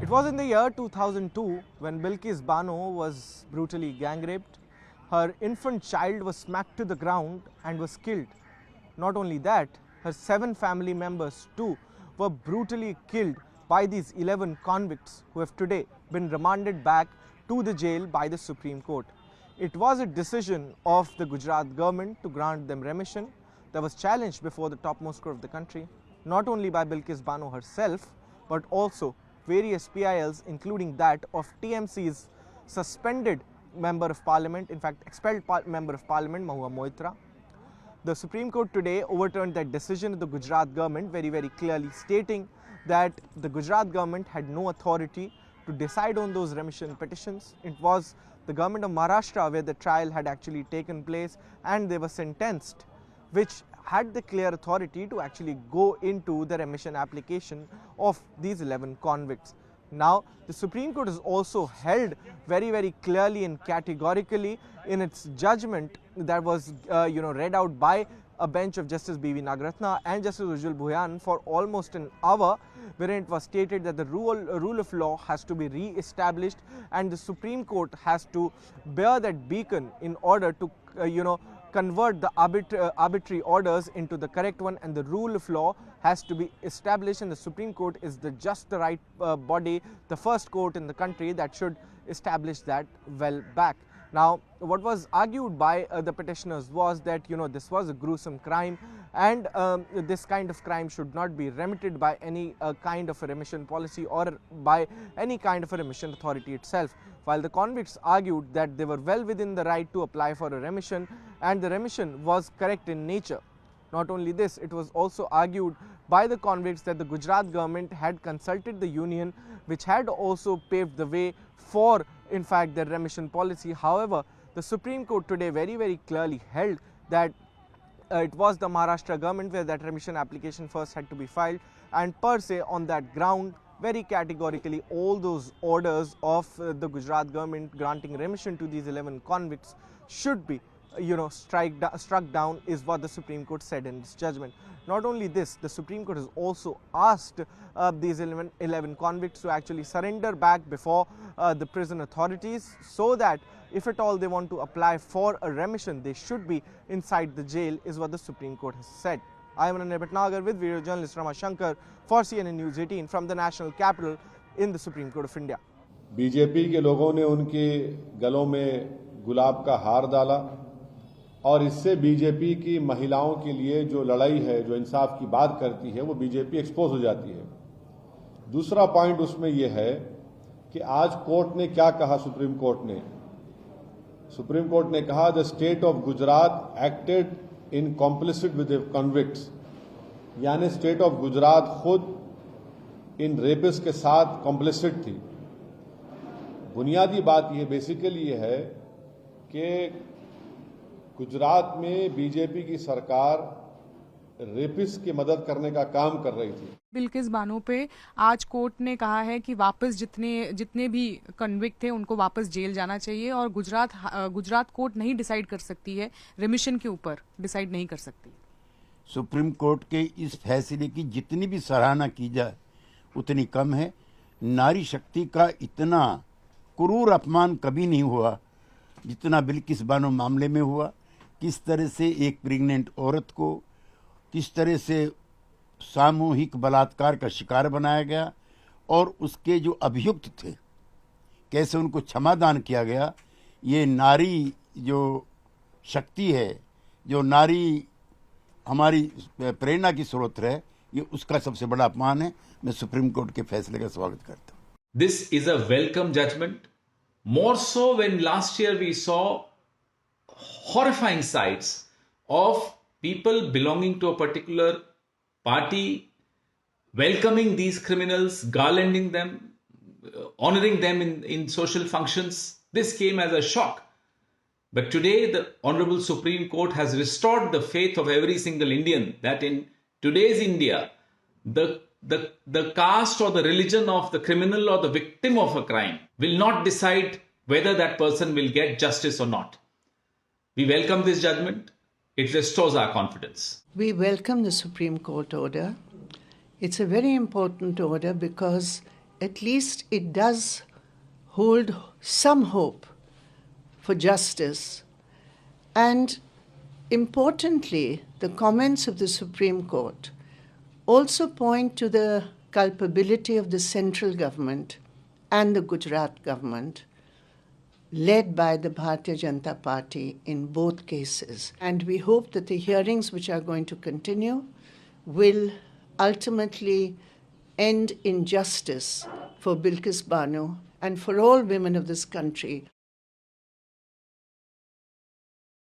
It was in the year 2002 when Bilkis Bano was brutally gang raped. Her infant child was smacked to the ground and was killed. Not only that, her 7 family members too were brutally killed by these 11 convicts who have today been remanded back to the jail by the Supreme Court. It was a decision of the Gujarat government to grant them remission that was challenged before the topmost court of the country, not only by Bilkis Bano herself, but also various PILs, including that of TMC's suspended Member of Parliament, in fact expelled Member of Parliament, Mahua Moitra. The Supreme Court today overturned that decision of the Gujarat government, very clearly stating that the Gujarat government had no authority to decide on those remission petitions. It was the government of Maharashtra where the trial had actually taken place and they were sentenced, which had the clear authority to actually go into the remission application of these 11 convicts. Now, the Supreme Court has also held very clearly and categorically in its judgment that was read out by a bench of Justice B.V. Nagaratna and Justice Ujjwal Bhuyan for almost an hour, wherein it was stated that the rule of law has to be re-established and the Supreme Court has to bear that beacon in order to convert the arbitrary orders into the correct one, and the rule of law has to be established, and the Supreme Court is just the right body, the first court in the country that should establish that well back. Now, what was argued by the petitioners was that this was a gruesome crime and this kind of crime should not be remitted by any kind of a remission policy or by any kind of a remission authority itself, while the convicts argued that they were well within the right to apply for a remission and the remission was correct in nature. Not only this, it was also argued by the convicts that the Gujarat government had consulted the union, which had also paved the way for, in fact, their remission policy. However, the Supreme Court today very clearly held that it was the Maharashtra government where that remission application first had to be filed, and per se on that ground, very categorically, all those orders of the Gujarat government granting remission to these 11 convicts should be struck down, is what the Supreme Court said in its judgment. Not only this, the Supreme Court has also asked these 11 convicts to actually surrender back before the prison authorities, so that if at all they want to apply for a remission, they should be inside the jail, is what the Supreme Court has said. I am Anand Bhatnagar with video journalist Rama Shankar for CNN News 18 from the national capital in the Supreme Court of India. BJP के लोगों ने उनके गलों में गुलाब का हार डाला और इससे बीजेपी की महिलाओं के लिए जो लड़ाई है, जो इंसाफ की बात करती है, वो बीजेपी एक्सपोज हो जाती है। दूसरा पॉइंट उसमें यह है कि आज कोर्ट ने क्या कहा, सुप्रीम कोर्ट ने कहा the state of Gujarat acted in complicit with convicts, यानी स्टेट ऑफ गुजरात खुद इन रेपिस्ट के साथ कॉम्प्लिसिट थी। बुनियादी बात यह बेसिकली ये है कि गुजरात में बीजेपी की सरकार रेपिस्ट की मदद करने का काम कर रही थी। बिल्किस बानो पे आज कोर्ट ने कहा है कि वापस जितने भी कन्विक्ट थे उनको वापस जेल जाना चाहिए और गुजरात कोर्ट नहीं डिसाइड कर सकती है, रिमिशन के ऊपर डिसाइड नहीं कर सकती। सुप्रीम कोर्ट के इस फैसले की जितनी भी सराहना की जाए उतनी कम है। नारी शक्ति का इतना क्रूर अपमान कभी नहीं हुआ जितना बिल्किस बानो मामले में हुआ। किस तरह से एक प्रेग्नेंट औरत को किस तरह से सामूहिक बलात्कार का शिकार बनाया गया और उसके जो अभियुक्त थे कैसे उनको क्षमादान किया गया। ये नारी जो शक्ति है, जो नारी हमारी प्रेरणा की स्रोत है, ये उसका सबसे बड़ा अपमान है। मैं सुप्रीम कोर्ट के फैसले का स्वागत करता हूँ। This is a welcome judgment, more so when last year we saw horrifying sights of people belonging to a particular party welcoming these criminals, garlanding them, honoring them in social functions. This came as a shock. But today the Honorable Supreme Court has restored the faith of every single Indian that in today's India, the caste or the religion of the criminal or the victim of a crime will not decide whether that person will get justice or not. We welcome this judgment. It restores our confidence. We welcome the Supreme Court order. It's a very important order because at least it does hold some hope for justice. And importantly, the comments of the Supreme Court also point to the culpability of the central government and the Gujarat government, led by the Bharatiya Janata Party in both cases. And we hope that the hearings which are going to continue will ultimately end in justice for Bilkis Bano and for all women of this country.